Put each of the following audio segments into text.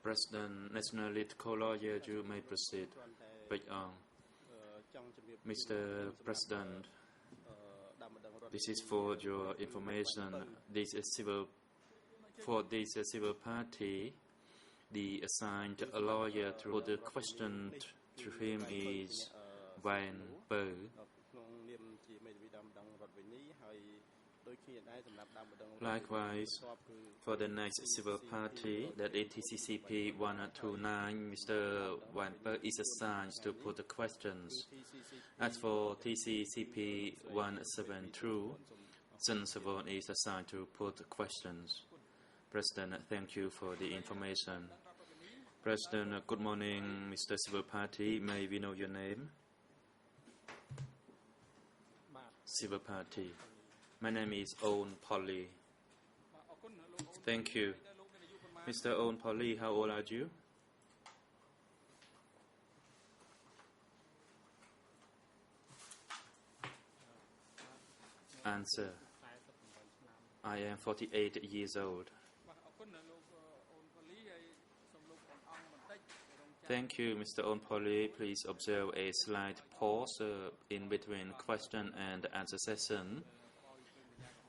President, National Co-Lawyer, you may proceed. Mr. President, this is for your information. This is for this civil party. The assigned lawyer to put the question to him is Van Per. Likewise, for the next civil party, that is TCCP 129, Mr. Van Per is assigned to put the questions. As for TCCP 172, Sun Savon is assigned to put the questions. President, thank you for the information. President, good morning, Mr. Civil Party. May we know your name? Civil Party. My name is Owen Polly. Thank you. Mr. Owen Polly, how old are you? Answer. I am 48 years old. Thank you, Mr. Onpoli. Please observe a slight pause in between question and answer session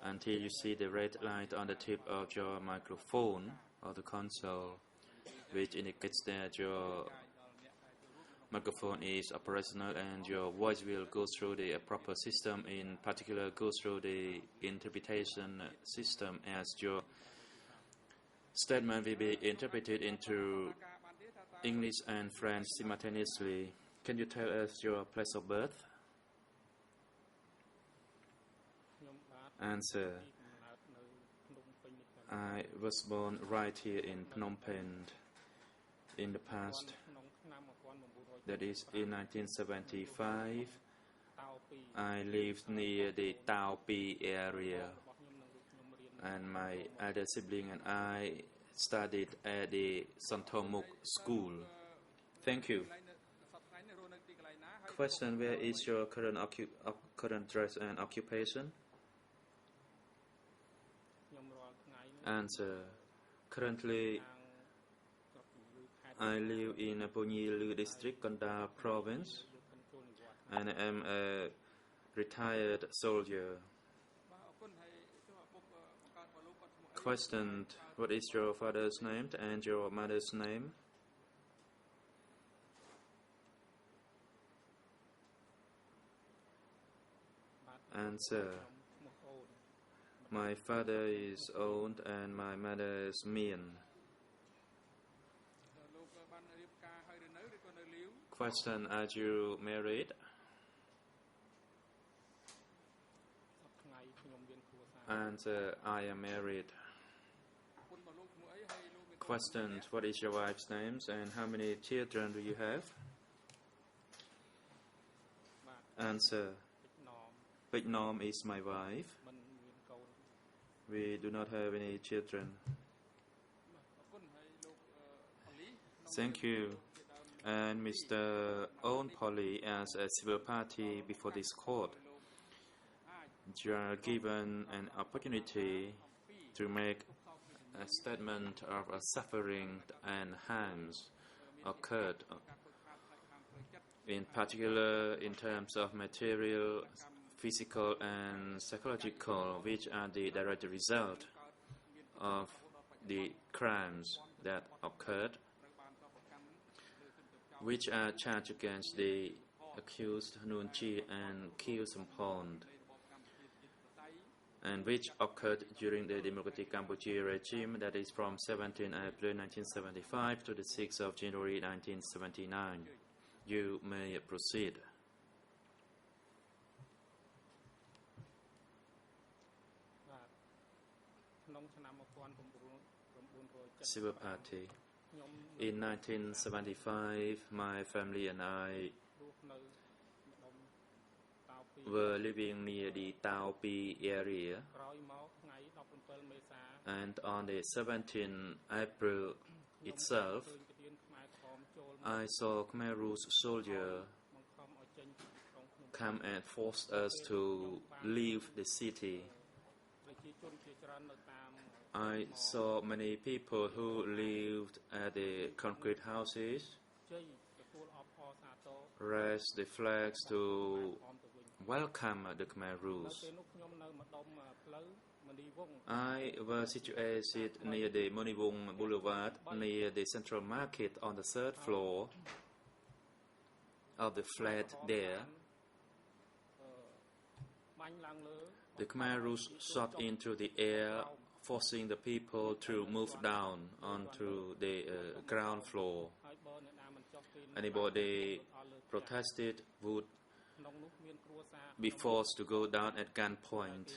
until you see the red light on the tip of your microphone or the console, which indicates that your microphone is operational and your voice will go through the proper system, in particular go through the interpretation system, as your statement will be interpreted into English and French simultaneously. Can you tell us your place of birth? Answer. I was born right here in Phnom Penh in the past. That is in 1975. I lived near the Tao Pi area, and my elder sibling and I studied at the Santomuk school. Thank you. Question: where is your current dress and occupation? Answer. Currently, I live in Pony Lu district, Kanda province, and I am a retired soldier. Question: what is your father's name and your mother's name? Answer. My father is old and my mother is Mien. Question: are you married? Answer: I am married. Question: what is your wife's name and how many children do you have? Answer: Big Nom is my wife. We do not have any children. Thank you. And Mr. Owen Polly, as a civil party before this court, you are given an opportunity to make a statement of suffering and harms occurred, in particular in terms of material, physical and psychological, which are the direct result of the crimes that occurred, which are charged against the accused Nuon Chi and Khieu Samphan, and which occurred during the Democratic Cambodia regime, that is from 17 April 1975 to the 6th of January 1979. You may proceed. Civil Party. In 1975, my family and I were living near the Tao Pi area, and on the 17th April itself, I saw Khmer Rouge soldier come and force us to leave the city. I saw many people who lived at the concrete houses raise the flags to welcome the Khmer rules. I was situated near the Monivong Boulevard, near the Central Market on the third floor of the flat there. The Khmer rules shot into the air, forcing the people to move down onto the ground floor. Anybody protested would be forced to go down at gunpoint,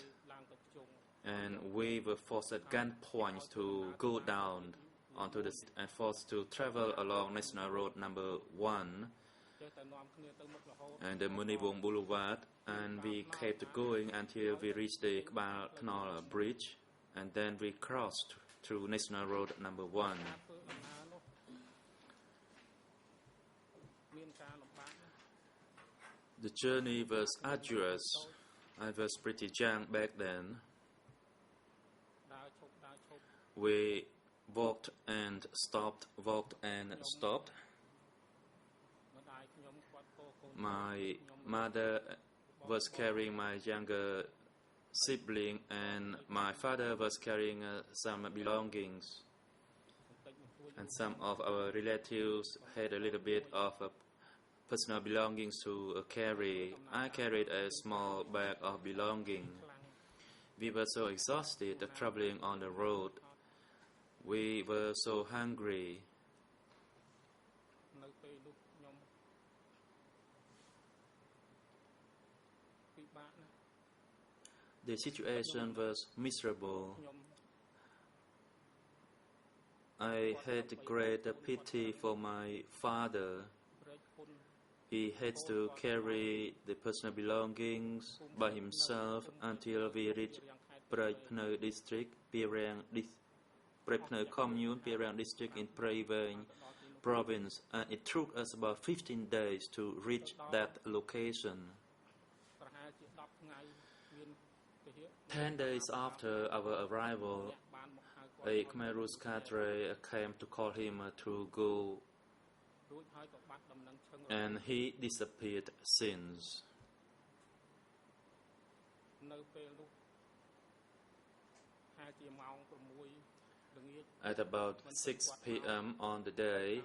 and we were forced at gunpoint to go down onto the and forced to travel along National Road number 1 and the Munivong Boulevard, and we kept going until we reached the Kbal Canal Bridge, and then we crossed through National Road number 1. The journey was arduous. I was pretty young back then. We walked and stopped, walked and stopped. My mother was carrying my younger sibling, and my father was carrying some belongings. And some of our relatives had a little bit of personal belongings to carry. I carried a small bag of belongings. We were so exhausted traveling on the road. We were so hungry. The situation was miserable. I had great pity for my father. He had to carry the personal belongings by himself until we reached Prey Pneu district, Prey Pneu commune, Pirang district in Prey Veng province, and it took us about 15 days to reach that location. 10 days after our arrival, a Khmer Rouge cadre came to call him to go, and he disappeared since. At about 6 p.m. on the day,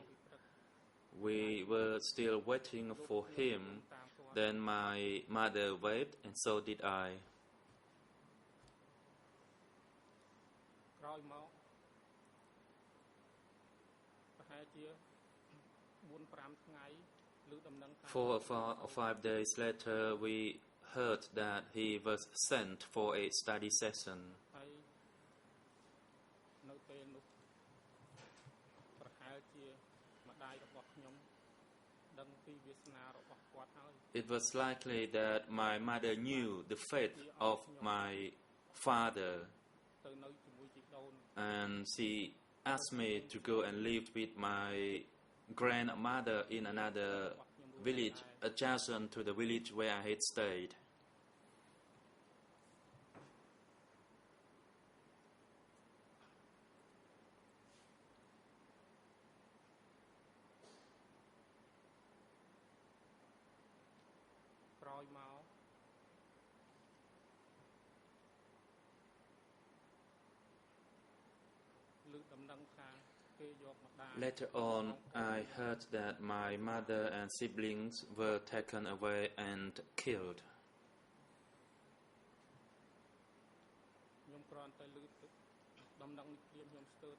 we were still waiting for him. Then my mother waved, and so did I. Four or 5 days later, we heard that he was sent for a study session. It was likely that my mother knew the fate of my father, and she asked me to go and live with my grandmother in another village adjacent to the village where I had stayed. Later on, I heard that my mother and siblings were taken away and killed.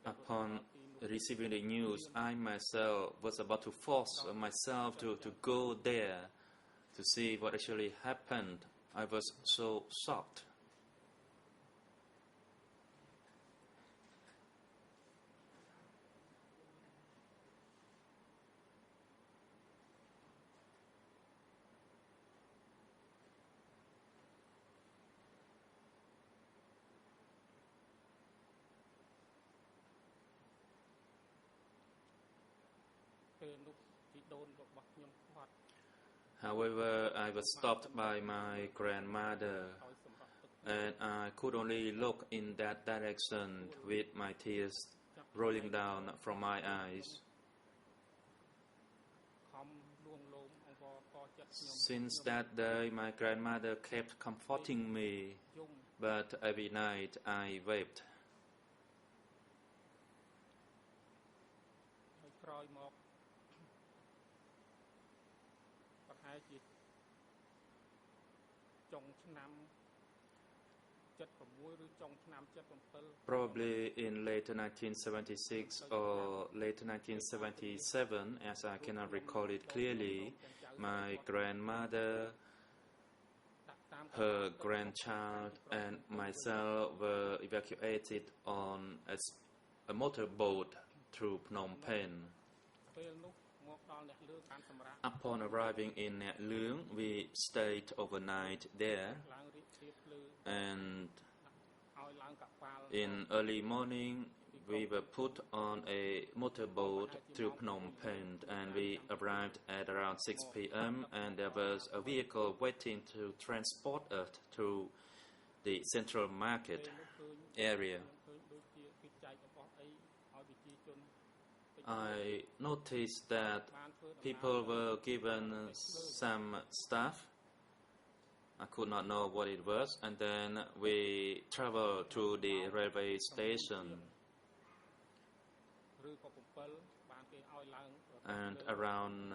Upon receiving the news, I myself was about to force myself to go there to see what actually happened. I was so shocked. However, I was stopped by my grandmother, and I could only look in that direction with my tears rolling down from my eyes. Since that day, my grandmother kept comforting me, but every night I wept. Probably in late 1976 or late 1977, as I cannot recall it clearly, my grandmother, her grandchild, and myself were evacuated on a motorboat through Phnom Penh. Upon arriving in Nhat Luang, we stayed overnight there, and in early morning we were put on a motorboat to Phnom Penh, and we arrived at around 6 p.m. and there was a vehicle waiting to transport us to the central market area. I noticed that people were given some stuff. I could not know what it was, and then we traveled to the railway station. And around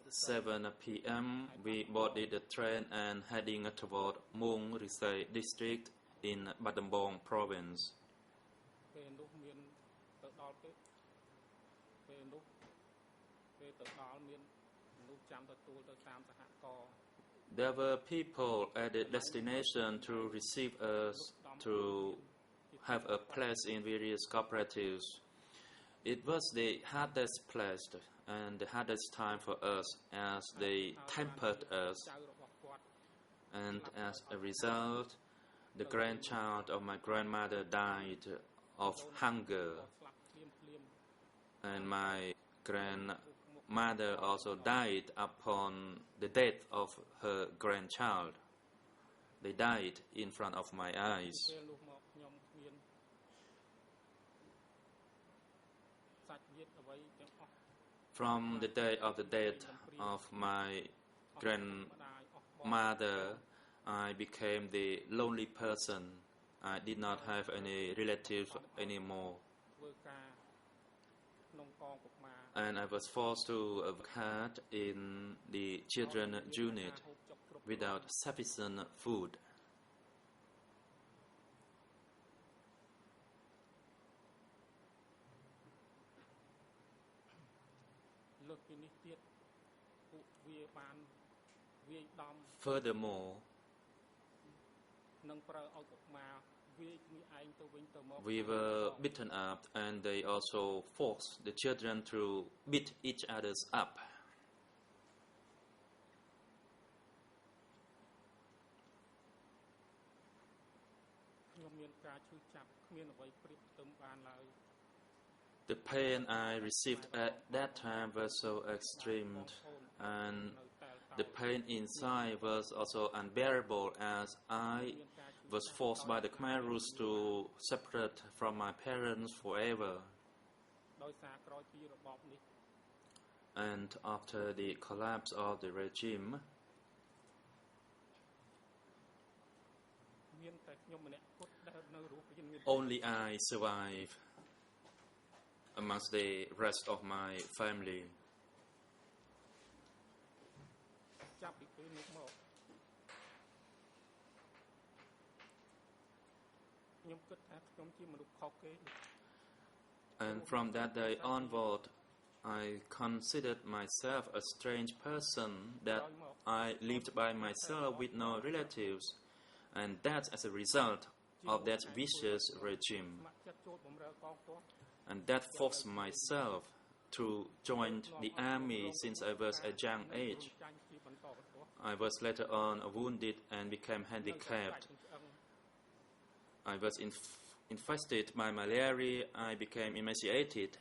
7 p.m. we boarded the train and heading toward Muong Risai district in Battambang province. There were people at the destination to receive us, to have a place in various cooperatives. It was the hardest place and the hardest time for us, as they tempered us, and as a result, the grandchild of my grandmother died of hunger, and my grandmother also died upon the death of her grandchild. They died in front of my eyes. From the day of the death of my grandmother, I became the lonely person. I did not have any relatives anymore. And I was forced to work hard in the children unit without sufficient food. Furthermore, we were beaten up, and they also forced the children to beat each other up. The pain I received at that time was so extreme, and the pain inside was also unbearable, as I was forced by the Khmer Rouge to separate from my parents forever. And after the collapse of the regime, only I survived amongst the rest of my family. And from that day onward, I considered myself a strange person, that I lived by myself with no relatives, and that's as a result of that vicious regime. And that forced myself to join the army since I was a young age. I was later on wounded and became handicapped. I was infested by malaria. I became emaciated.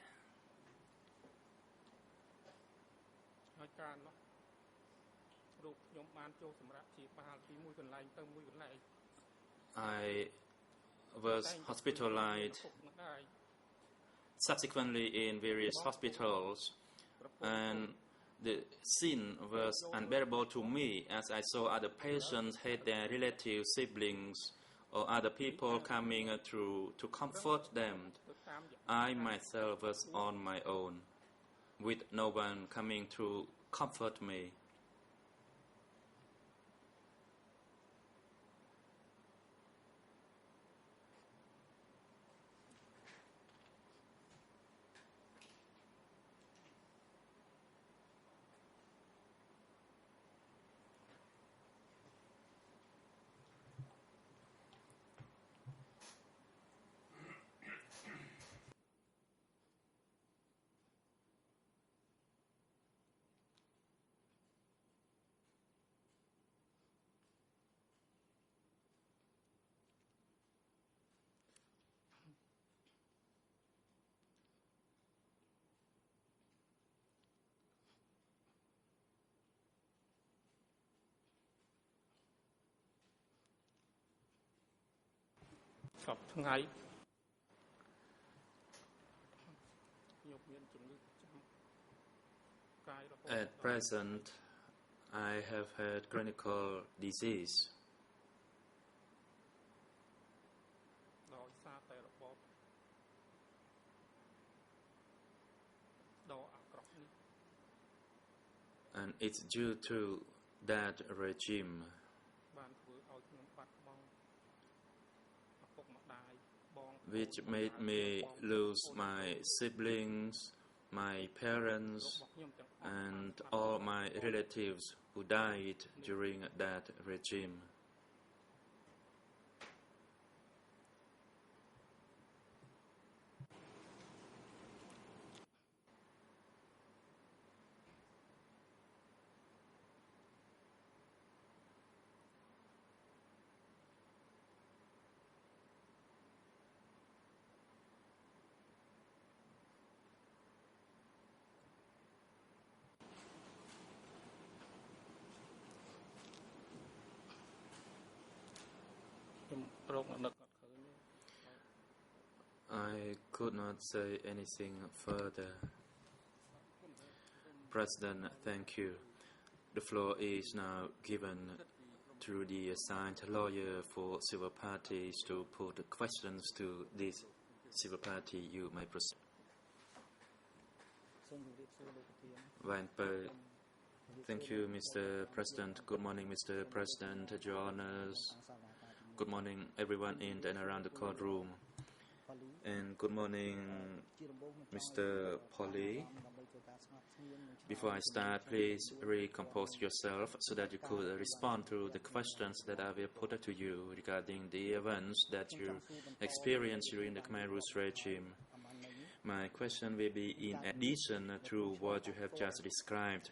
I was hospitalized subsequently in various hospitals, and the scene was unbearable to me as I saw other patients had their relatives, siblings, or other people coming to comfort them. I myself was on my own, with no one coming to comfort me. At present, I have had chronic disease. And it's due to that regime. Which made me lose my siblings, my parents, and all my relatives who died during that regime. I could not say anything further. President, thank you. The floor is now given to the assigned lawyer for civil parties to put questions to this civil party. You may proceed. Thank you, Mr. President. Good morning, Mr. President, Your Honors. Good morning, everyone in and around the courtroom. And good morning, Mr. Polly. Before I start, please recompose yourself so that you could respond to the questions that I will put to you regarding the events that you experienced during the Khmer Rouge regime. My question will be in addition to what you have just described.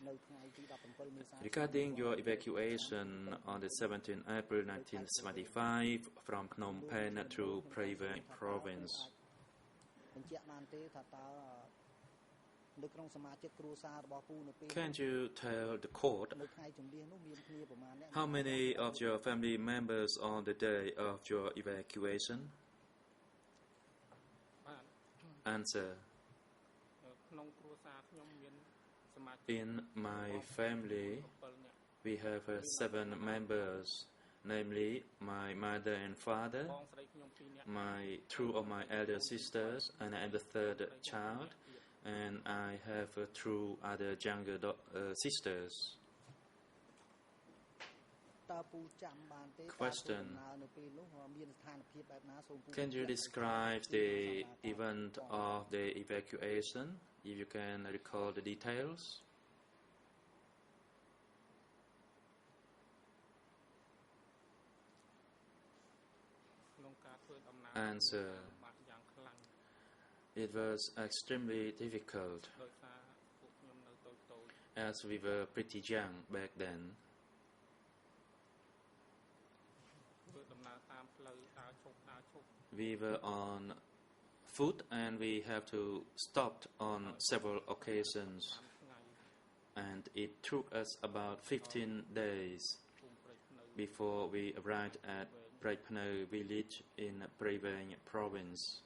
Regarding your evacuation on the 17th April 1975 from Phnom Penh to Private Province, can you tell the court how many of your family members on the day of your evacuation? Answer. In my family, we have 7 members, namely my mother and father, 2 of my elder sisters, and I am the 3rd child, and I have 2 other younger sisters. Question. Can you describe the event of the evacuation, if you can recall the details? Answer. It was extremely difficult, as we were pretty young back then. We were on foot and we have to stop on several occasions, and it took us about 15 days before we arrived at Prepno village in Prevang province.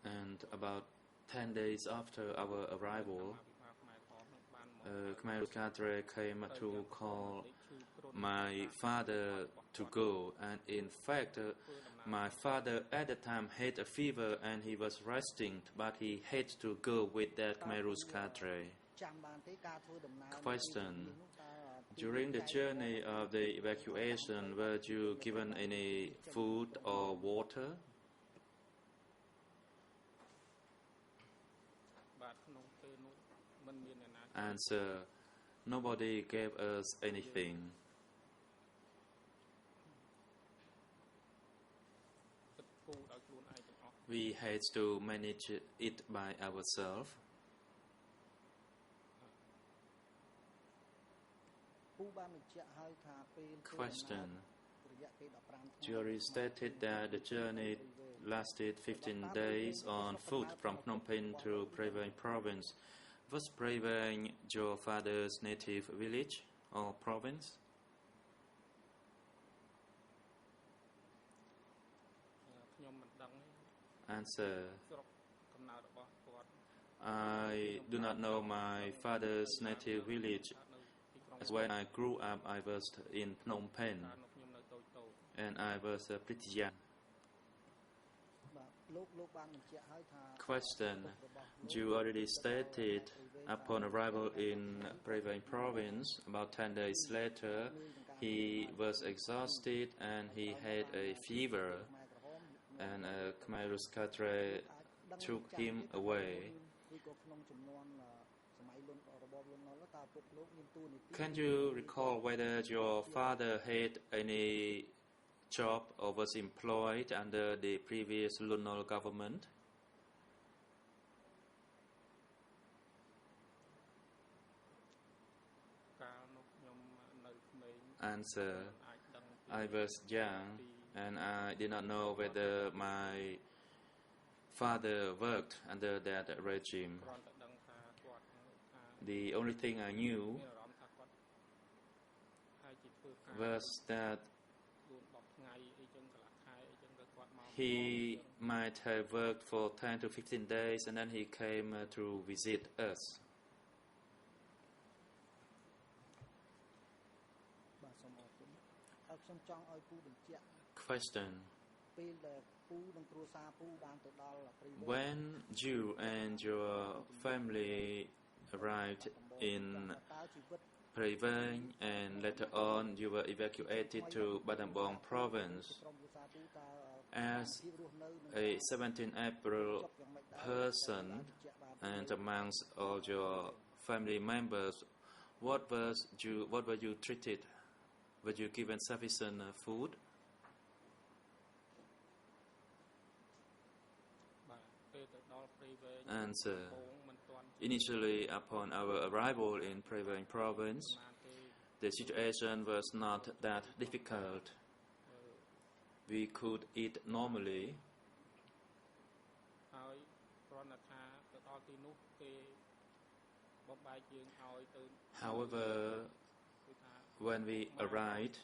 And about 10 days after our arrival, Khmer cadre came to call my father to go, and in fact, my father at the time had a fever and he was resting, but he had to go with that Khmer cadre. Question: during the journey of the evacuation, were you given any food or water? Answer: nobody gave us anything. We had to manage it by ourselves. Question: jury stated that the journey lasted 15 days on foot from Phnom Penh to Prevang province. Was Prevang your father's native village or province? Answer: I do not know my father's native village. As when I grew up, I was in Phnom Penh, and I was pretty young. Question: you already stated upon arrival in Prevang province, about 10 days later, he was exhausted and he had a fever, and Khmer cadre took him away. Can you recall whether your father had any job or was employed under the previous Lunol government? Answer: I was young and I did not know whether my father worked under that regime. The only thing I knew was that he might have worked for 10 to 15 days and then he came to visit us. Question: when you and your family arrived in Prevang and later on you were evacuated to Battambang province, as a 17 April person and amongst all your family members, what were you treated? Were you given sufficient food? Answer: initially, upon our arrival in Prevang province, the situation was not that difficult. We could eat normally. However, when we arrived,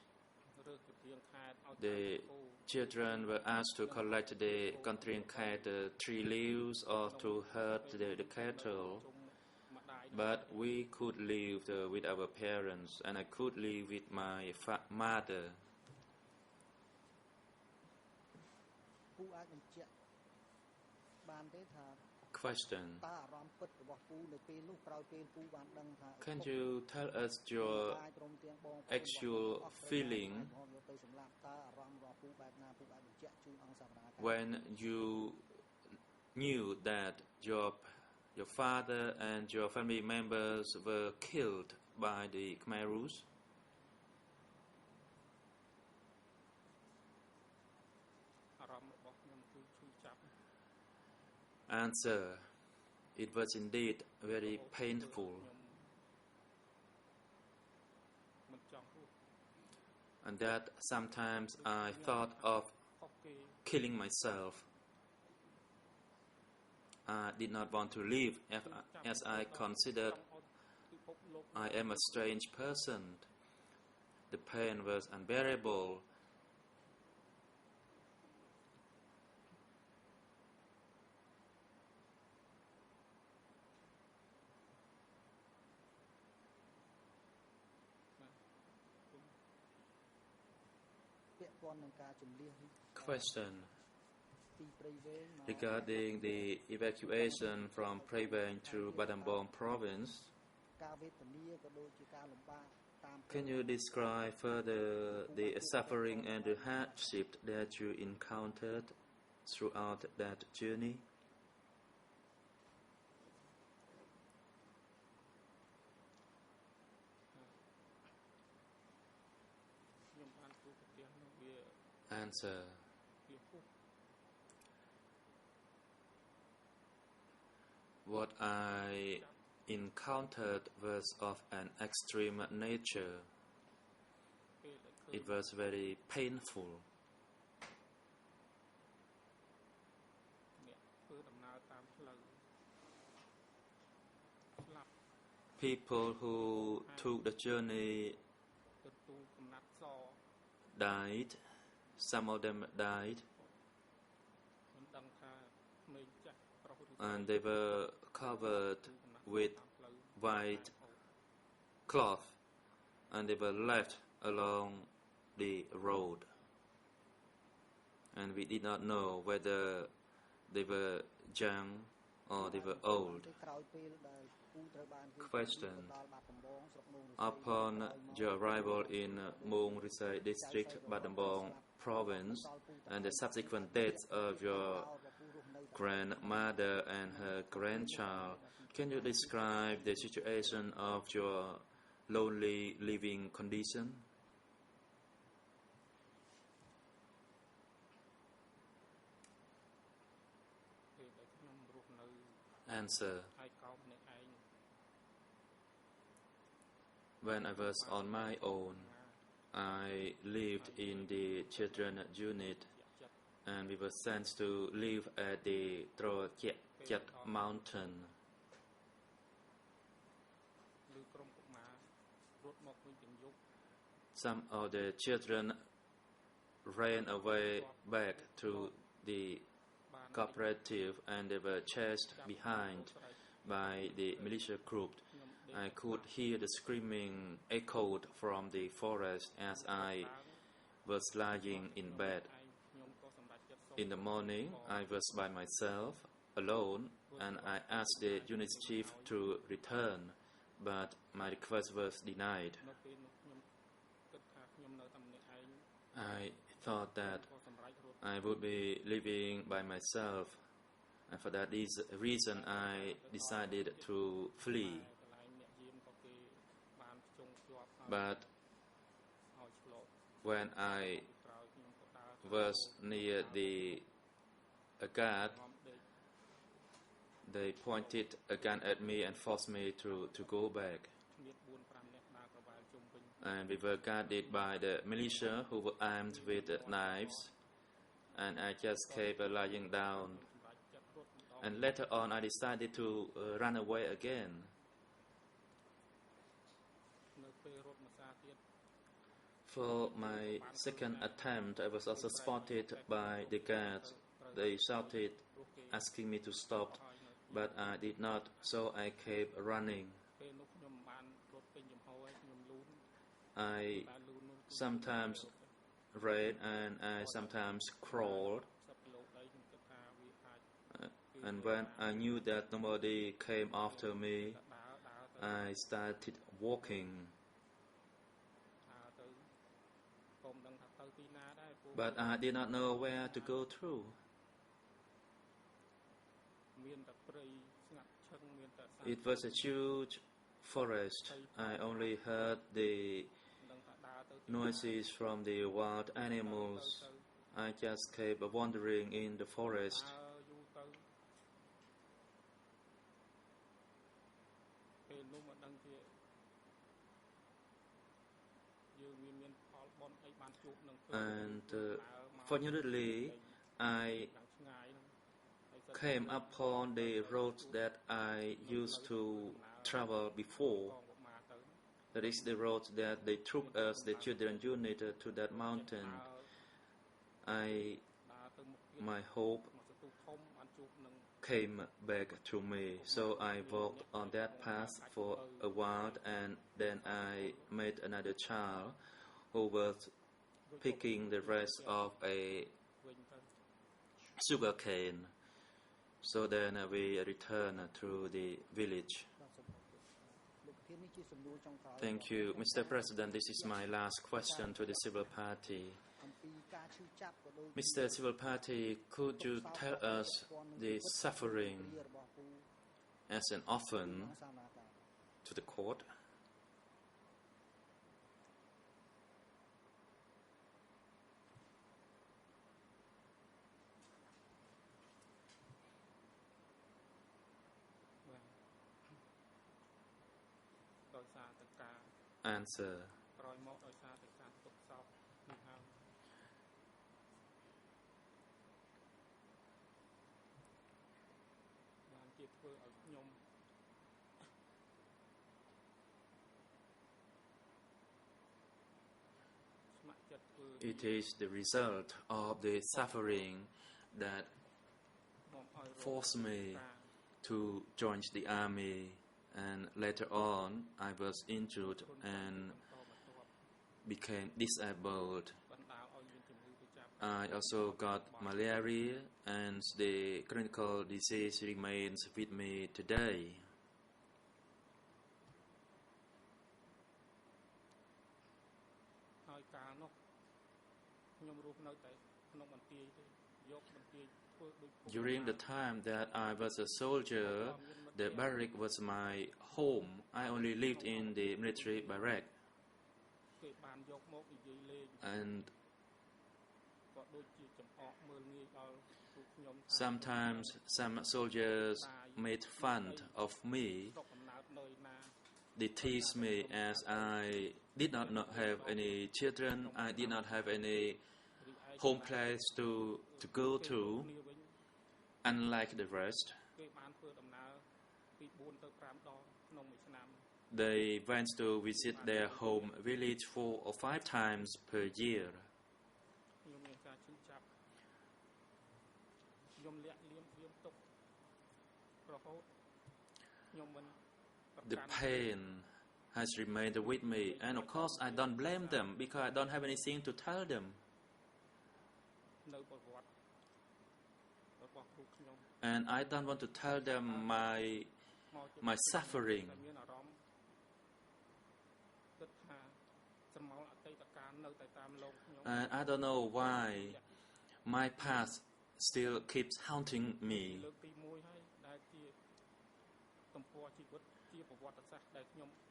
the children were asked to collect the country cat tree leaves or to herd the cattle. But we could live with our parents, and I could live with my mother. Question: can you tell us your actual feeling when you knew that your father and your family members were killed by the Khmerus? Answer: it was indeed very painful. And that sometimes I thought of killing myself. I did not want to live as I considered I am a strange person. The pain was unbearable. Question regarding the evacuation from Prevang to Battambang province. Can you describe further the suffering and the hardship that you encountered throughout that journey? Answer. What I encountered was of an extreme nature. It was very painful. People who took the journey died. Some of them died. And they were covered with white cloth, and they were left along the road. And we did not know whether they were young or they were old. Question. Upon your arrival in Mong Risai district, Battambang province, and the subsequent deaths of your grandmother and her grandchild, can you describe the situation of your lonely living condition? Answer. When I was on my own, I lived in the children unit, and we were sent to live at the Trojet mountain. Some of the children ran away back to the cooperative, and they were chased behind by the militia group. I could hear the screaming echoed from the forest as I was lying in bed. In the morning, I was by myself, alone, and I asked the unit chief to return, but my request was denied. I thought that I would be living by myself, and for that reason I decided to flee. But when I was near the guard, they pointed a gun at me and forced me to go back. And we were guarded by the militia who were armed with knives, and I just kept lying down. And later on I decided to run away again. For my second attempt, I was also spotted by the guards. They shouted, asking me to stop, but I did not, so I kept running. I sometimes ran and I sometimes crawled. And when I knew that nobody came after me, I started walking. But I did not know where to go through. It was a huge forest. I only heard the noises from the wild animals. I just kept wandering in the forest. And fortunately, I came upon the roads that I used to travel before. That is the road that they took us, the children unit, to that mountain. My hope came back to me, so I walked on that path for a while, and then I met another child who was picking the rest of a sugar cane. So then we returned to the village. Thank you, Mr. President. This is my last question to the civil party. Mr. Civil Party, could you tell us the suffering as an orphan to the court? Answer. It is the result of the suffering that forced me to join the army, and later on I was injured and became disabled. I also got malaria, and the clinical disease remains with me today. During the time that I was a soldier, the barrack was my home. I only lived in the military barrack. And sometimes some soldiers made fun of me. They teased me as I did not have any children. I did not have any home place to go to, unlike the rest. They went to visit their home village 4 or 5 times per year. The pain has remained with me, and of course I don't blame them because I don't have anything to tell them. And I don't want to tell them my suffering. And I don't know why my past still keeps haunting me.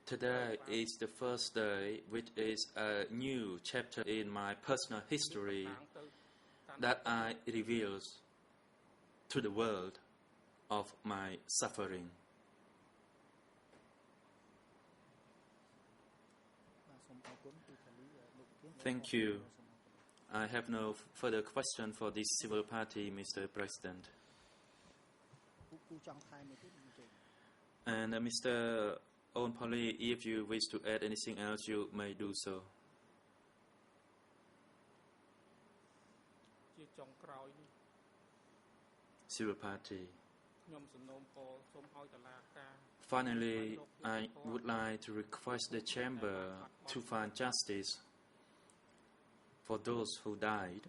Today is the first day, which is a new chapter in my personal history that I reveal to the world of my suffering. Thank you. I have no further question for this civil party, Mr. President. And Mr. Owen Polly, if you wish to add anything else, you may do so. Civil party. Finally, I would like to request the chamber to find justice for those who died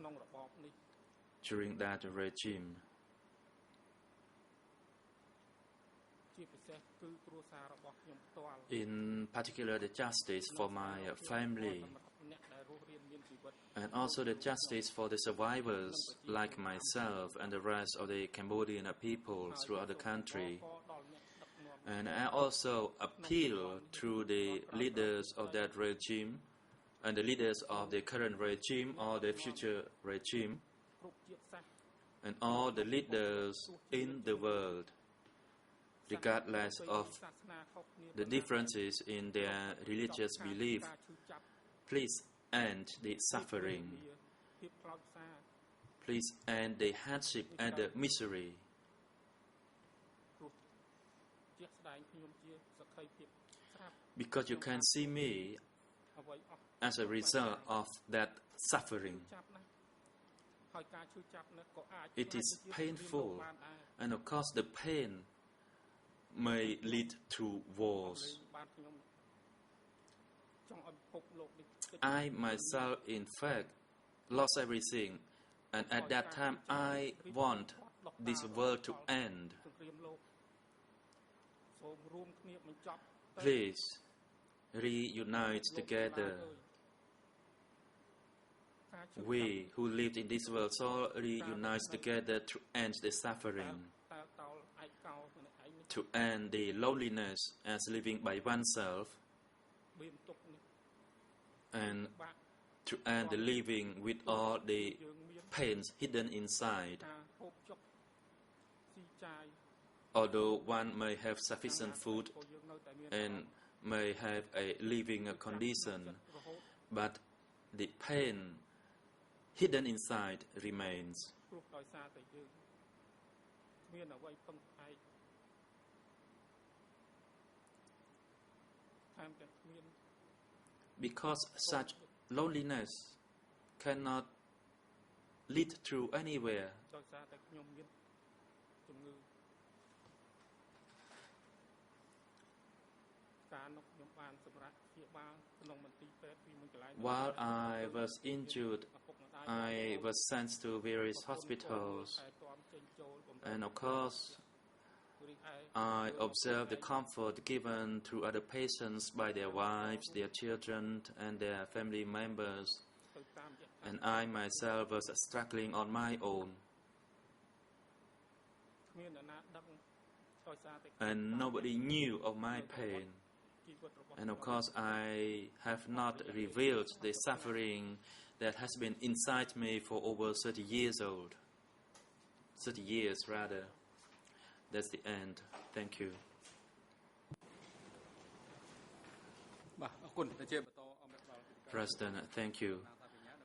during that regime. In particular, the justice for my family, and also the justice for the survivors like myself and the rest of the Cambodian people throughout the country. And I also appeal to the leaders of that regime and the leaders of the current regime or the future regime and all the leaders in the world, regardless of the differences in their religious belief. Please end the suffering. Please end the hardship and the misery. because you can see me as a result of that suffering. It is painful, and of course the pain may lead to wars. I myself, in fact, lost everything, and at that time I want this world to end. Please reunite together. We who lived in this world so reunite together to end the suffering, to end the loneliness as living by oneself, and to end the living with all the pains hidden inside. Although one may have sufficient food and may have a living condition, but the pain hidden inside remains. Because such loneliness cannot lead to anywhere. While I was injured, I was sent to various hospitals, and of course, I observed the comfort given to other patients by their wives, their children, and their family members, and I myself was struggling on my own. And nobody knew of my pain. And of course, I have not revealed the suffering that has been inside me for over 30 years old. 30 years, rather. That's the end. Thank you. President, thank you.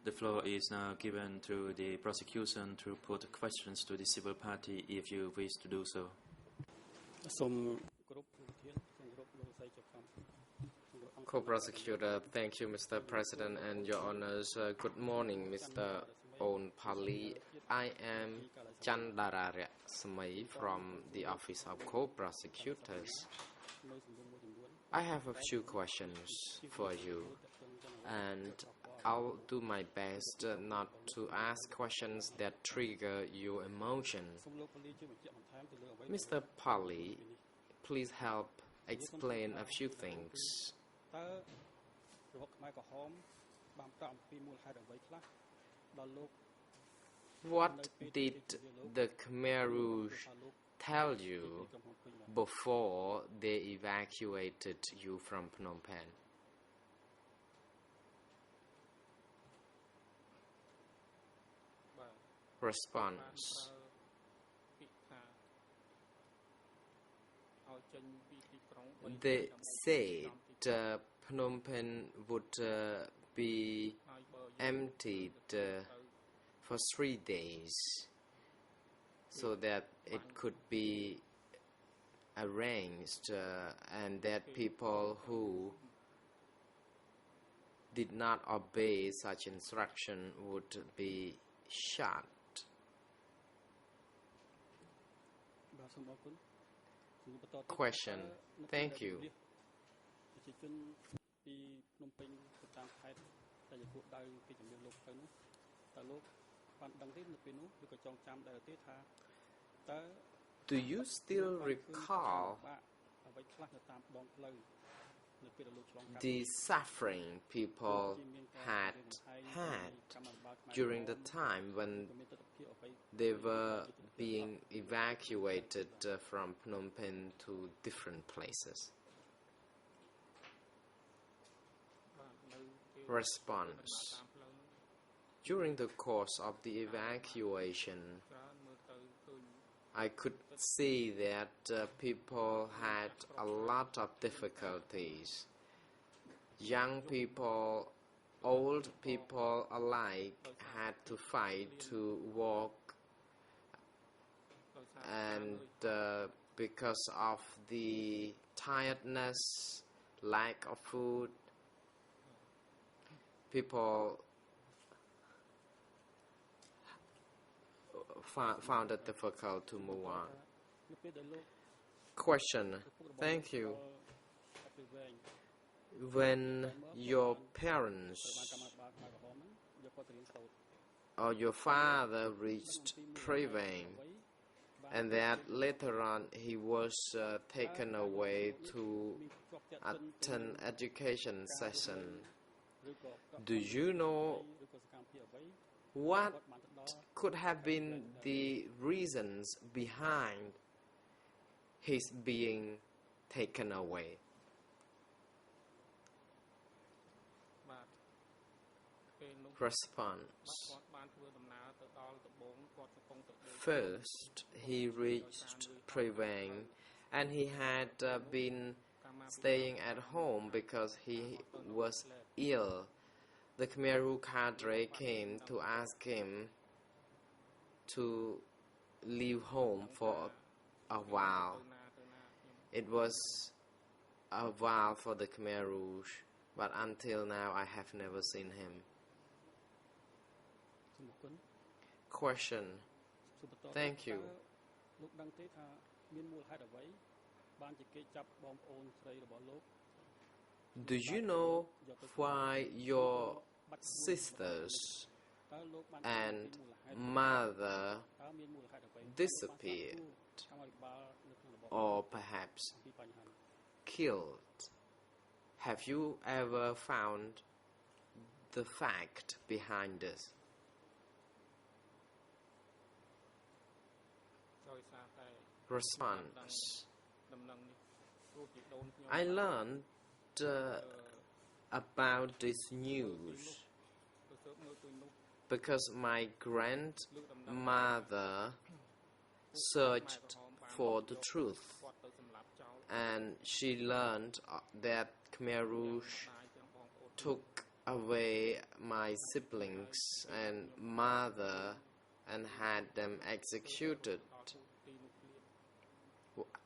The floor is now given to the prosecution to put questions to the civil party if you wish to do so. Co-prosecutor, thank you, Mr. President and Your Honors. Good morning, Mr. On Pali. I am Chandararya Samai from the Office of Co-prosecutors. I have a few questions for you, and I'll do my best not to ask questions that trigger your emotion. Mr. Pali, please help explain a few things. What did the Khmer Rouge tell you before they evacuated you from Phnom Penh? Response. They said Phnom Penh would be emptied for 3 days so that it could be arranged and that people who did not obey such instruction would be shot. Question. Thank you. Do you still recall the suffering people had during the time when they were being evacuated from Phnom Penh to different places? Response. During the course of the evacuation, I could see that people had a lot of difficulties. Young people, old people alike had to fight to walk, and because of the tiredness, lack of food, people found it difficult to move on. Question. Thank you. When your parents or your father reached Prevang, and that later on he was taken away to attend education session, do you know what could have been the reasons behind his being taken away? Response. First, he reached Prevang, and he had been staying at home because he was ill. The Khmer Rouge cadre came to ask him to leave home for a while. It was a while for the Khmer Rouge, but until now I have never seen him. Question. Thank you. Do you know why your sisters and mother disappeared or perhaps killed? Have you ever found the fact behind this? Response. I learned about this news because my grandmother searched for the truth, and she learned that Khmer Rouge took away my siblings and mother and had them executed.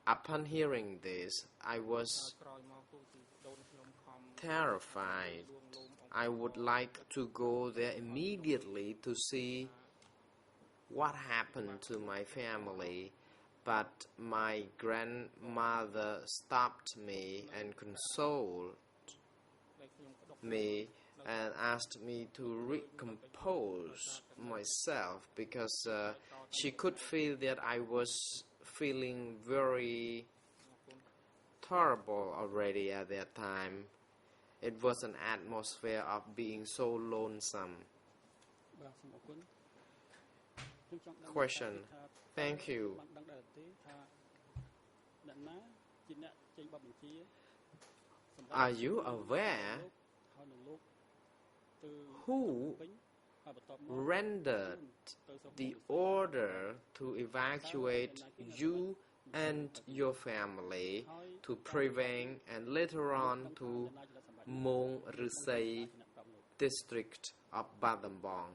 Upon hearing this, I was terrified. I would like to go there immediately to see what happened to my family, but my grandmother stopped me and consoled me and asked me to recompose myself because she could feel that I was feeling very terrible already at that time. It was an atmosphere of being so lonesome. Question. Thank you. Are you aware who rendered the order to evacuate you and your family to Prevang and later on to Mong Risai district of Battambang?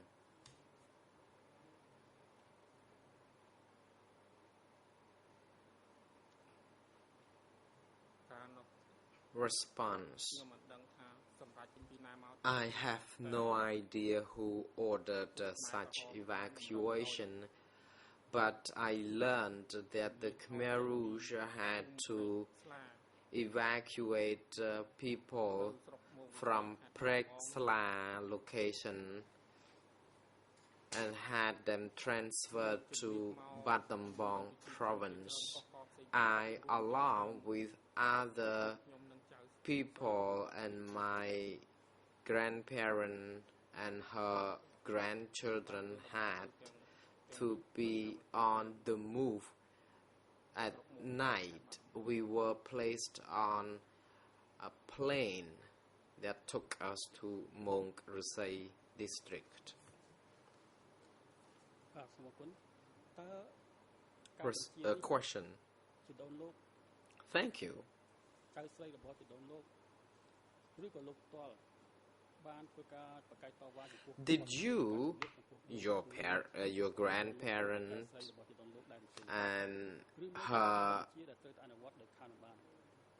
Response. I have no idea who ordered such evacuation, but I learned that the Khmer Rouge had to evacuate people from Prek Sla location and had them transferred to Battambang province. I, along with other people and my grandparent and her grandchildren, had to be on the move. At night, we were placed on a plane that took us to Mong Risai district. Question. Thank you. Did you, your grandparents, and her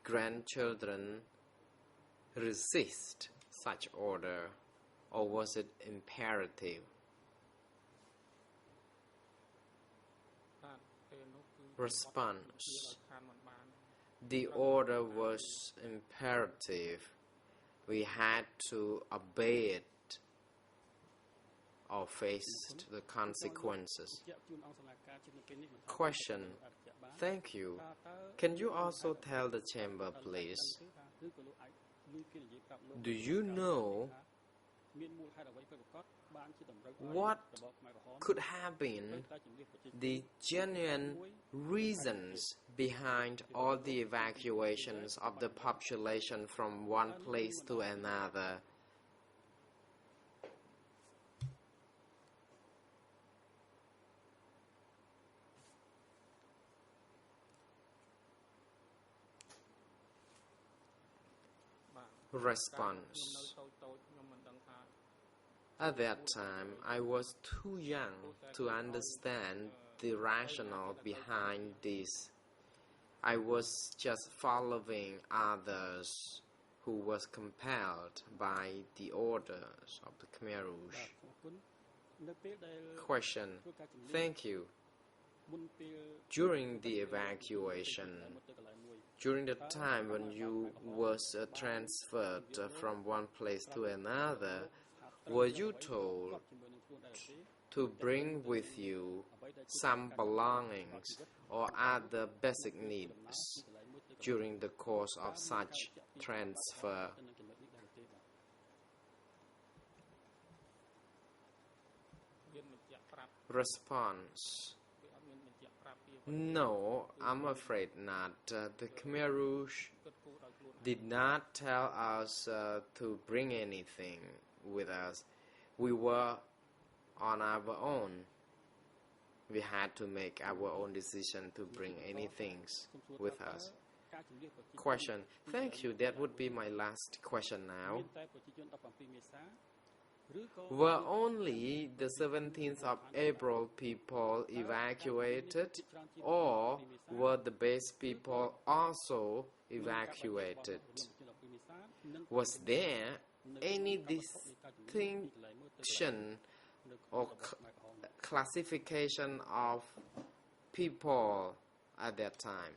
grandchildren resist such order, or was it imperative? Response: the order was imperative. We had to obey it or face the consequences. Question: thank you. Can you also tell the chamber, please? Do you know what could have been the genuine reasons behind all the evacuations of the population from one place to another? Response: at that time, I was too young to understand the rationale behind this. I was just following others who was compelled by the orders of the Khmer Rouge. Question: thank you. During the evacuation, during the time when you was transferred from one place to another, were you told to bring with you some belongings or other basic needs during the course of such transfer? Response: no, I'm afraid not. The Khmer Rouge did not tell us to bring anything with us. We were on our own. We had to make our own decision to bring anything with us. Question: thank you. That would be my last question now. Were only the 17th of April people evacuated, or were the base people also evacuated? Was there any distinction or classification of people at that time?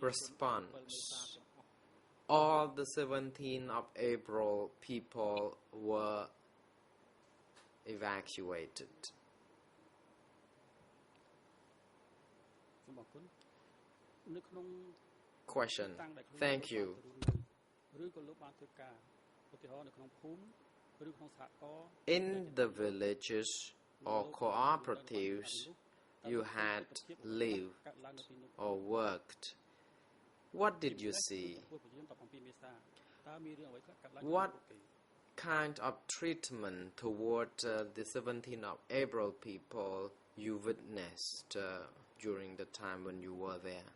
Response: all the 17th of April people were evacuated. Question: thank you. In the villages or cooperatives you had lived or worked, what did you see? What kind of treatment toward the 17th of April people you witnessed during the time when you were there?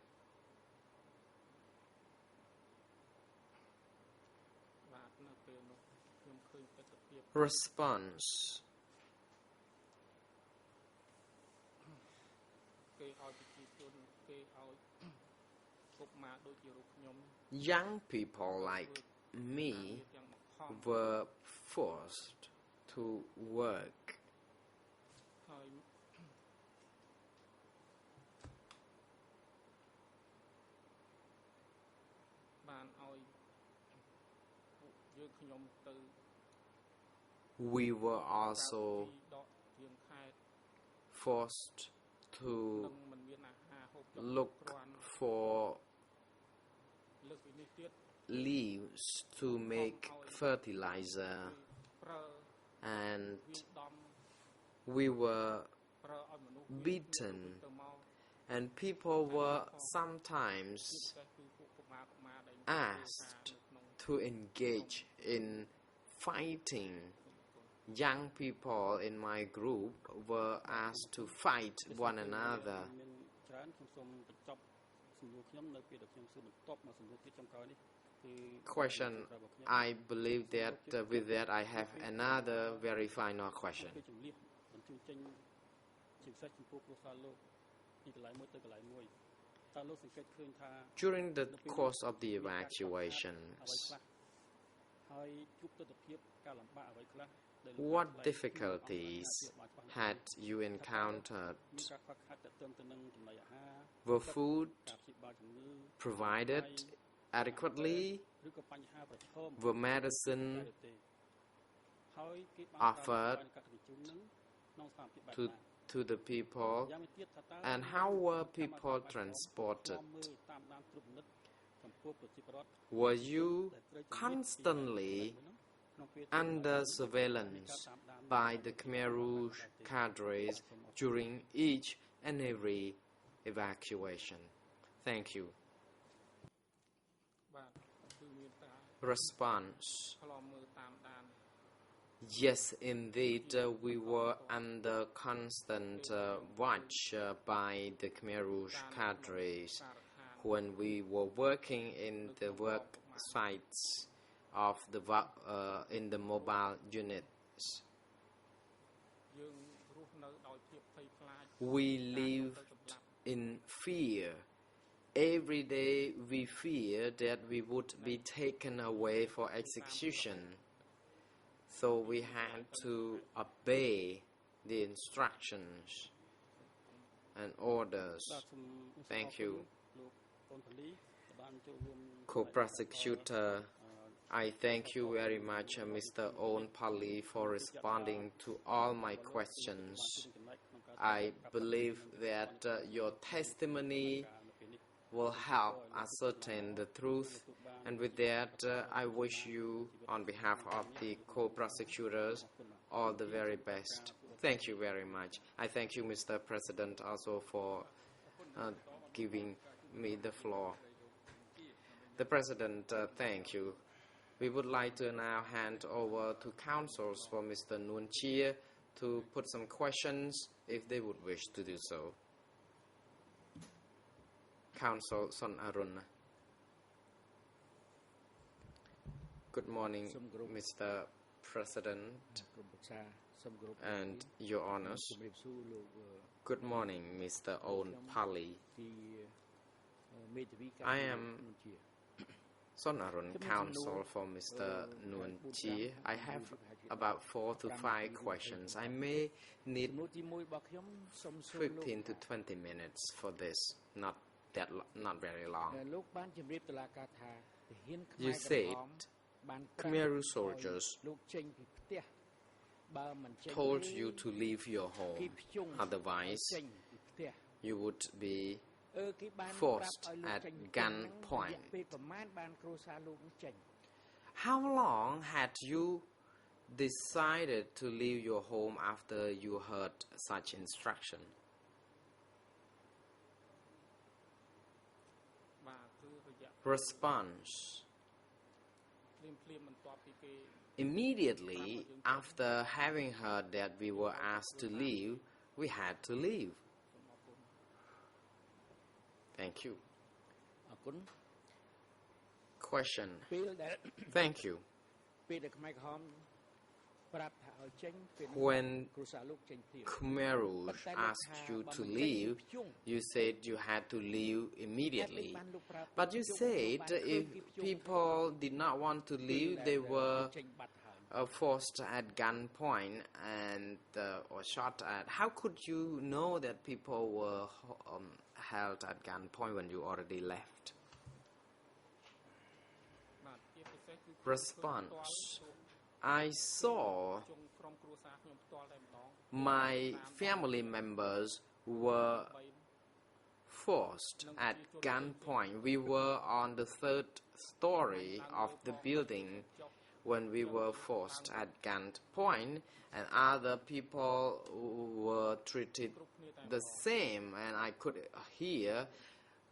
Response: young people like me were forced to work. We were also forced to look for leaves to make fertilizer, and we were beaten, and people were sometimes asked to engage in fighting. Young people in my group were asked to fight one another. Question: I believe that with that I have another very final question. During the course of the evacuations, what difficulties had you encountered? Were food provided adequately? Were medicine offered to the people? And how were people transported? Were you constantly under surveillance by the Khmer Rouge cadres during each and every evacuation? Thank you. Response. Yes, indeed, we were under constant watch by the Khmer Rouge cadres when we were working in the work sites of the in the mobile units. We lived in fear. Every day we feared that we would be taken away for execution. So we had to obey the instructions and orders. Thank you. Co-prosecutor, I thank you very much, Mr. Owen Pali, for responding to all my questions. I believe that your testimony will help ascertain the truth, and with that, I wish you, on behalf of the co-prosecutors, all the very best. Thank you very much. I thank you, Mr. President, also for giving me the floor. The President, thank you. We would like to now hand over to counsels for Mr. Nguyen Chia to put some questions if they would wish to do so. Counsel Son Arun. Good morning, Mr. President and Your Honors. Good morning, Mr. Owen Pali. I am Son Arun, counsel for Mr. Nguyen Chia. I have about 4 to 5 questions. I may need 15 to 20 minutes for this, not very long. You said Khmer Rouge soldiers told you to leave your home, otherwise you would be forced at gunpoint. How long had you decided to leave your home after you heard such instruction? Response. Immediately after having heard that we were asked to leave, we had to leave. Thank you. Question. Thank you. When Khmer Rouge asked you to leave, you said you had to leave immediately. But you said if people did not want to leave, they were forced at gunpoint and or shot at. How could you know that people were held at gunpoint when you already left? Response. I saw my family members were forced at gunpoint. We were on the 3rd story of the building when we were forced at gunpoint, and other people were treated the same, and I could hear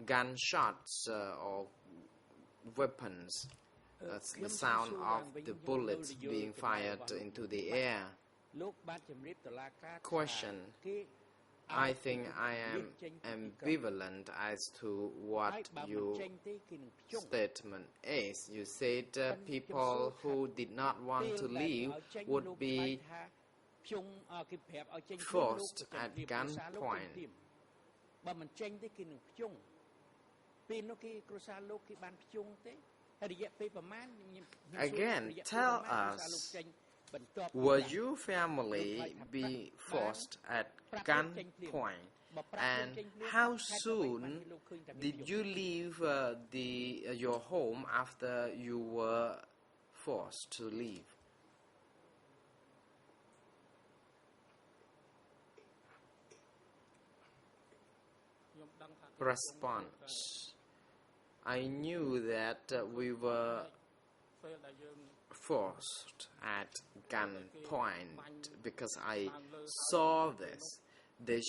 gunshots or weapons. That's the sound of the bullets being fired into the air. Question. I think I am ambivalent as to what your statement is. You said people who did not want to leave would be forced at gunpoint. Again, tell us, were your family be forced at gunpoint? And how soon did you leave your home after you were forced to leave? Response: I knew that we were forced at gunpoint because I saw this. They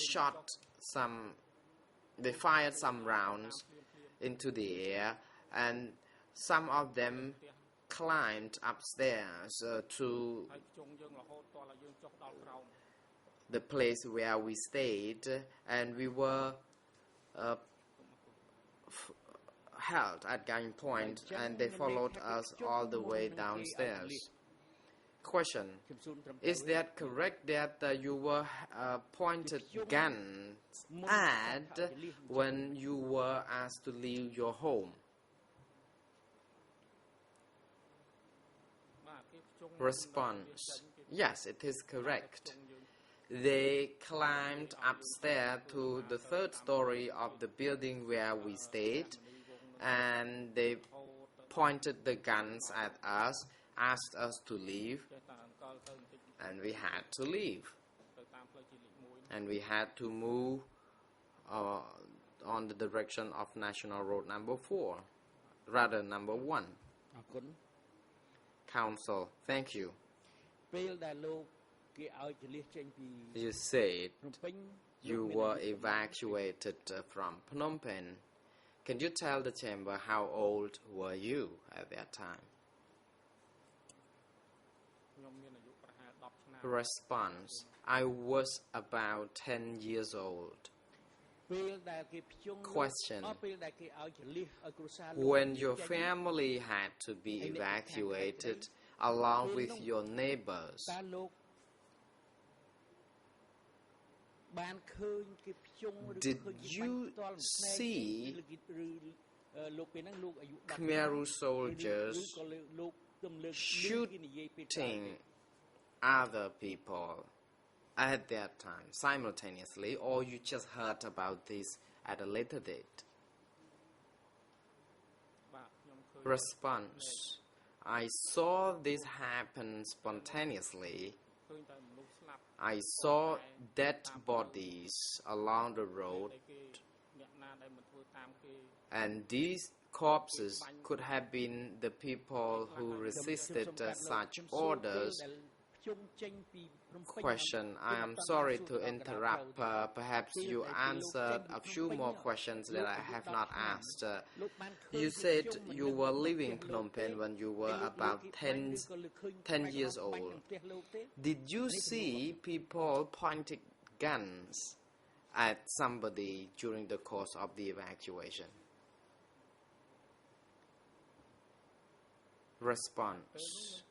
fired some rounds into the air, and some of them climbed upstairs to the place where we stayed, and we were held at gunpoint, and they followed us all the way downstairs. Question: is that correct that you were pointed guns at when you were asked to leave your home? Response: yes, it is correct. They climbed upstairs to the third story of the building where we stayed, and they pointed the guns at us, asked us to leave, and we had to leave. And we had to move on the direction of National Road number 4, rather number 1. Counsel: thank you. You said you were evacuated from Phnom Penh. Can you tell the chamber how old were you at that time? Response: I was about 10 years old. Question: when your family had to be evacuated along with your neighbors, did you see Khmer Rouge soldiers shooting other people at that time simultaneously, or you just heard about this at a later date? Response: I saw this happen spontaneously. I saw dead bodies along the road, and these corpses could have been the people who resisted such orders. Question: I am sorry to interrupt. Perhaps you answered a few more questions that I have not asked. You said you were leaving Phnom Penh when you were about 10 years old. Did you see people pointing guns at somebody during the course of the evacuation? Response: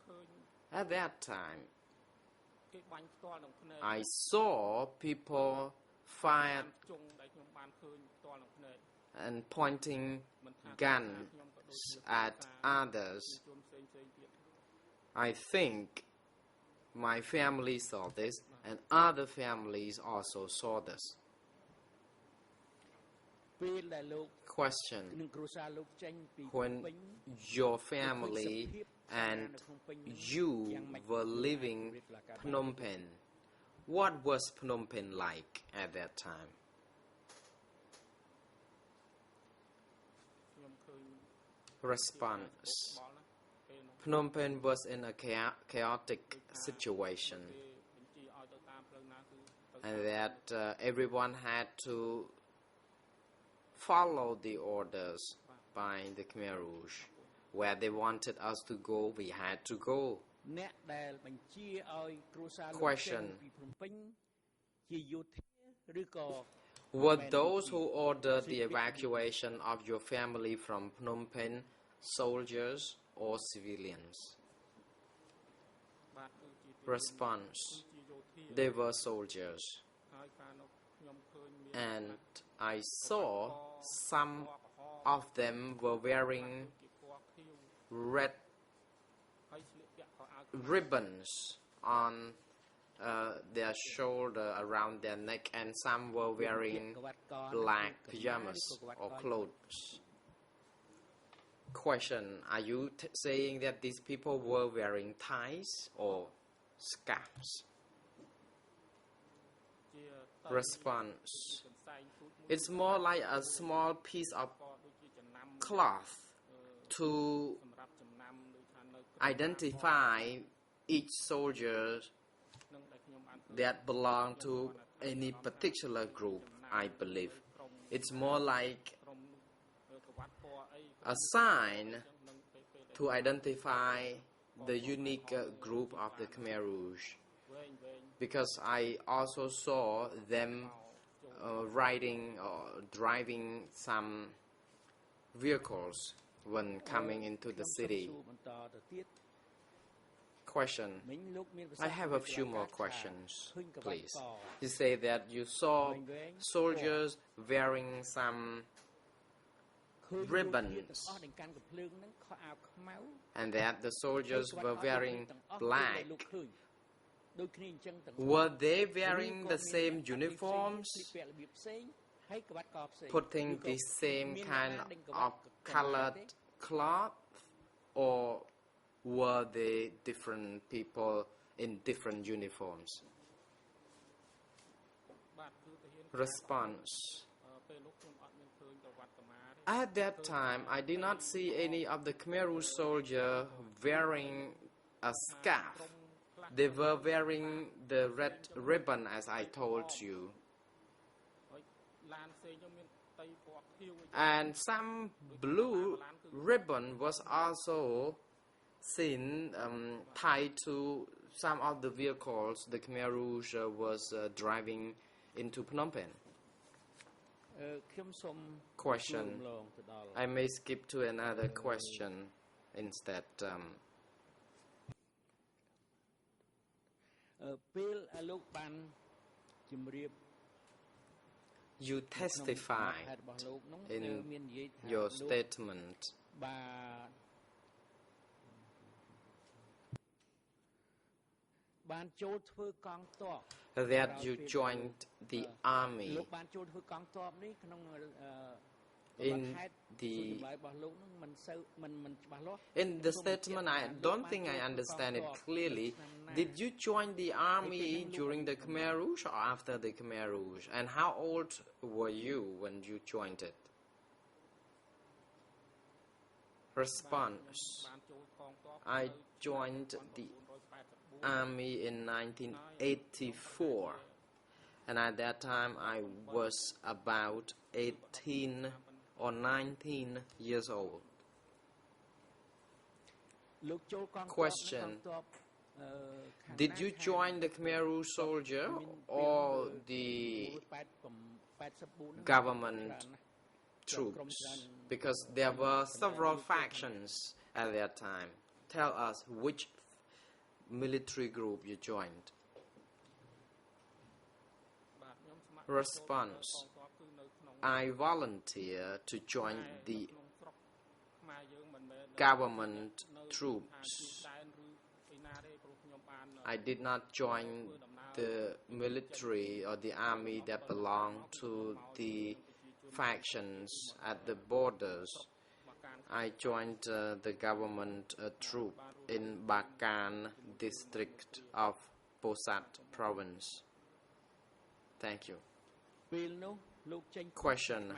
at that time, I saw people fired and pointing guns at others. I think my family saw this, and other families also saw this. Question: when your family and you were leaving Phnom Penh, what was Phnom Penh like at that time? Response: Phnom Penh was in a chaotic situation, and that everyone had to follow the orders by the Khmer Rouge. Where they wanted us to go, we had to go. Question: were those who ordered the evacuation of your family from Phnom Penh soldiers or civilians? Response: they were soldiers. And I saw some of them were wearing red ribbons on their shoulder, around their neck, and some were wearing black pajamas or clothes. Question: are you saying that these people were wearing ties or scarves? Response: it's more like a small piece of cloth to identify each soldier that belong to any particular group, I believe. It's more like a sign to identify the unique group of the Khmer Rouge. Because I also saw them riding or driving some vehicles when coming into the city. Question: I have a few more questions, please. You say that you saw soldiers wearing some ribbons, and that the soldiers were wearing black. Were they wearing the same uniforms, putting the same kind of colored cloth, or were they different people in different uniforms? Response: at that time, I did not see any of the Khmer Rouge soldiers wearing a scarf. They were wearing the red ribbon, as I told you. And some blue ribbon was also seen tied to some of the vehicles the Khmer Rouge was driving into Phnom Penh. Question: I may skip to another question instead. You testified in your statement that you joined the army. In the statement, I don't think I understand it clearly. Did you join the army during the Khmer Rouge or after the Khmer Rouge? And how old were you when you joined it? Response: I joined the army in 1984, and at that time I was about 18 or 19 years old. Question: did you join the Khmer Rouge soldier or the government troops? Because there were several factions at that time. Tell us which military group you joined. Response: I volunteered to join the government troops. I did not join the military or the army that belonged to the factions at the borders. I joined the government troop in Bagan district of Posat province. Thank you. Question: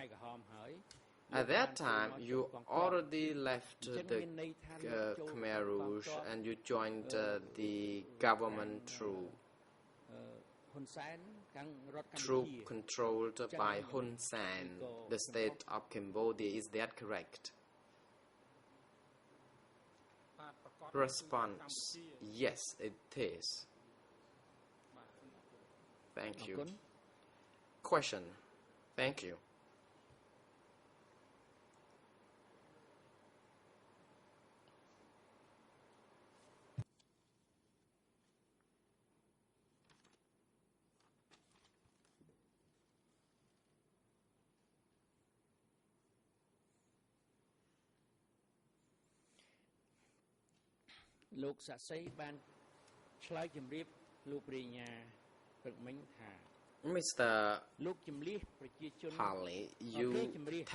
at that time, you already left the Khmer Rouge and you joined the government troop controlled by Hun Sen, the state of Cambodia. Is that correct? Response: yes, it is. Thank you. Question: thank you. លោកសាក់សីបានឆ្លើយជំរាបលោកប្រញ្ញាព្រឹកមិញថា Mr. លោកជំលះប្រជាជន Pali, you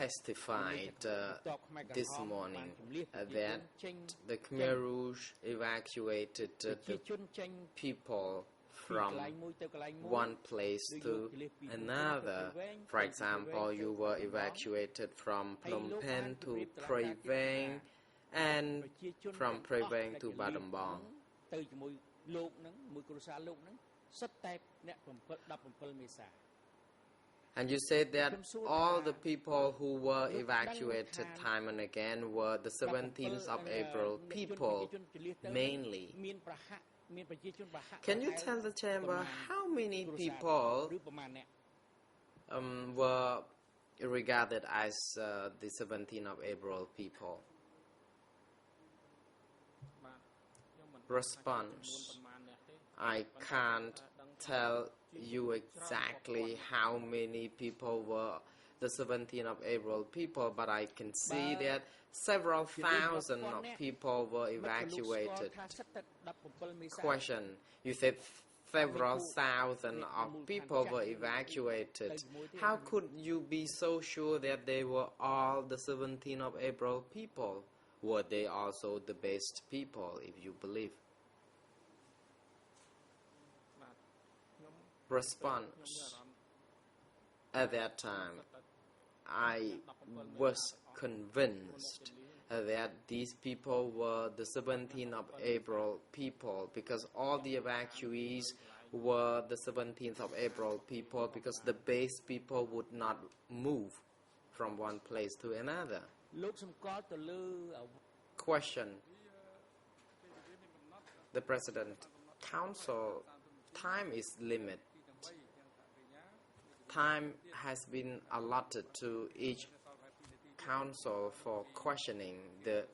testified this morning that the Khmer Rouge evacuated the people from one place to another. For example, you were evacuated from Phnom Penh to Prey Veng and from Prey Veng to Battambang. ទៅជាមួយលោកហ្នឹងមួយគ្រួសារលោកហ្នឹងសុទ្ធតែអ្នក17មេសា And you said that all the people who were evacuated time and again were the 17th of April people mainly. Can you tell the chamber how many people were regarded as the 17th of April people? Response. I can't tell you exactly how many people were the 17th of April people, but I can see that several thousand of people were evacuated. Question. You said several thousand of people were evacuated. How could you be so sure that they were all the 17th of April people? Were they also the best people, if you believe? Response. At that time, I was convinced that these people were the 17th of April people because all the evacuees were the 17th of April people because the base people would not move from one place to another. Question. The President, Council, time is limited. Time has been allotted to each council for questioning the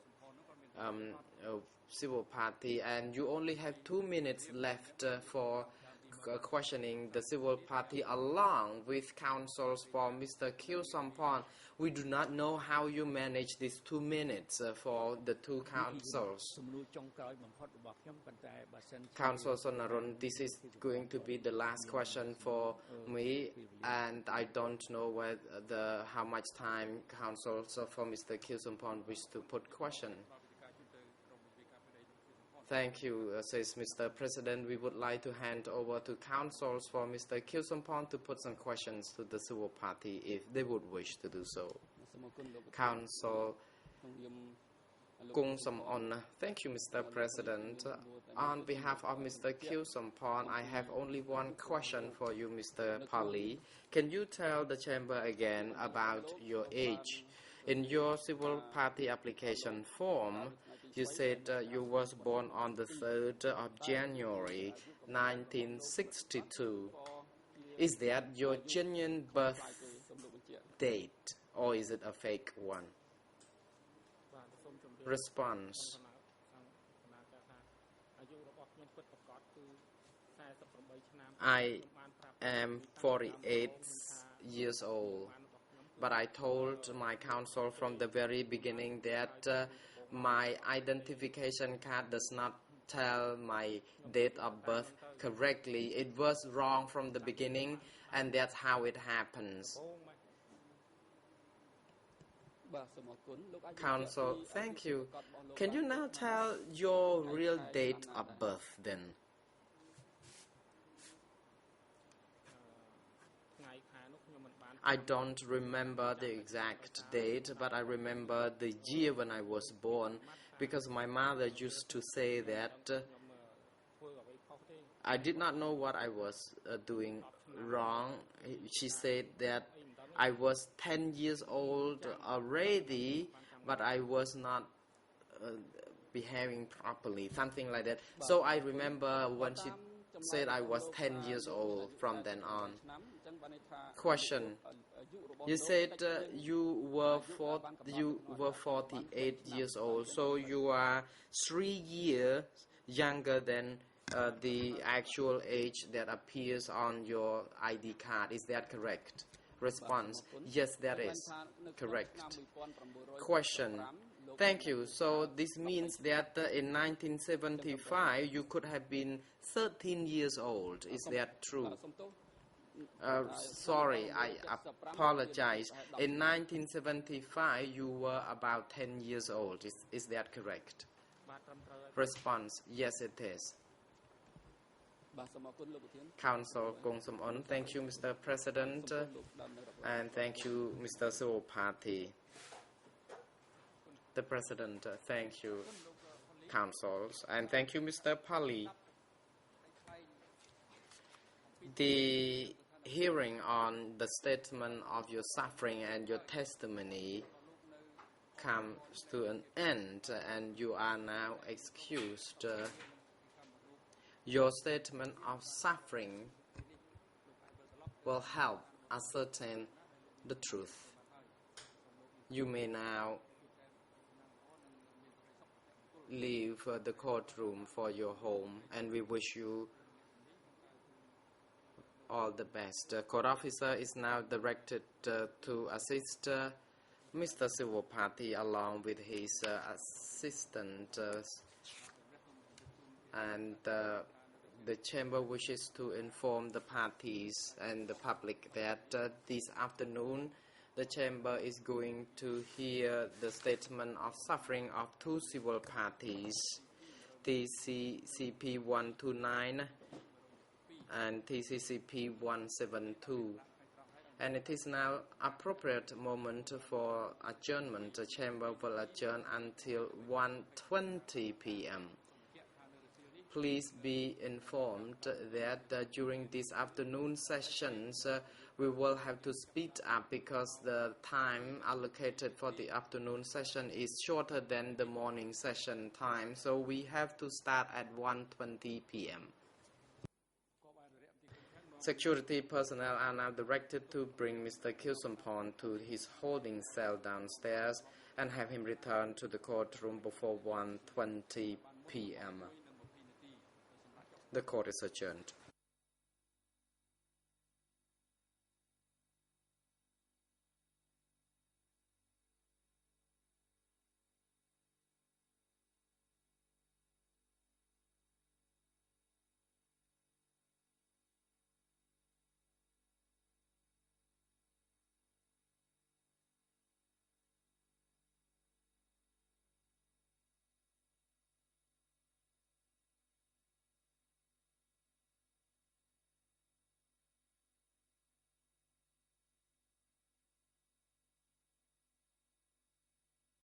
civil party, and you only have 2 minutes left for questioning the civil party along with counsels for Mr. Kiew Sampon. We do not know how you manage these 2 minutes for the two councils. Council Sonarun, this is going to be the last question for me, and I don't know how much time councils for Mr. Kiew Sampon wish to put question. Thank you, says Mr. President. We would like to hand over to councils for Mr. Kiew Sampon to put some questions to the civil party if they would wish to do so. Council Kung Samon. Thank you, Mr. President. On behalf of Mr. Kiew Sampon, I have only one question for you, Mr. Pali. Can you tell the chamber again about your age? In your civil party application form, you said you was born on the 3rd of January 1962. Is that your genuine birth date or is it a fake one? Response. I am 48 years old, but I told my counsel from the very beginning that my identification card does not tell my date of birth correctly. It was wrong from the beginning, and that's how it happens. Counsel, thank you. Can you now tell your real date of birth then? I don't remember the exact date, but I remember the year when I was born because my mother used to say that I did not know what I was doing wrong. She said that I was 10 years old already, but I was not behaving properly, something like that. So I remember when she said I was 10 years old from then on. Question. You said you were 48 years old, so you are 3 years younger than the actual age that appears on your ID card. Is that correct? Response. Yes, that is correct. Question. Thank you. So this means that in 1975 you could have been 13 years old. Is that true? Sorry, I apologize. In 1975 you were about 10 years old. Is that correct? Response: Yes, it is. Council Kong Som-on. Thank you, Mr. President, and thank you, Mr. Sewopati. The President, thank you, councils, and thank you, Mr. Pali. The hearing on the statement of your suffering and your testimony comes to an end, and you are now excused. Your statement of suffering will help ascertain the truth. You may now leave the courtroom for your home, and we wish you all the best. The court officer is now directed to assist Mr. Sewopati along with his assistant, and the chamber wishes to inform the parties and the public that this afternoon the chamber is going to hear the statement of suffering of two civil parties, TCCP 129 and TCCP 172. And it is now appropriate moment for adjournment. The chamber will adjourn until 1:20 p.m. Please be informed that during these afternoon sessions we will have to speed up because the time allocated for the afternoon session is shorter than the morning session time, so we have to start at 1:20 p.m. Security personnel are now directed to bring Mr. Kilsompon to his holding cell downstairs and have him return to the courtroom before 1:20 p.m. The court is adjourned.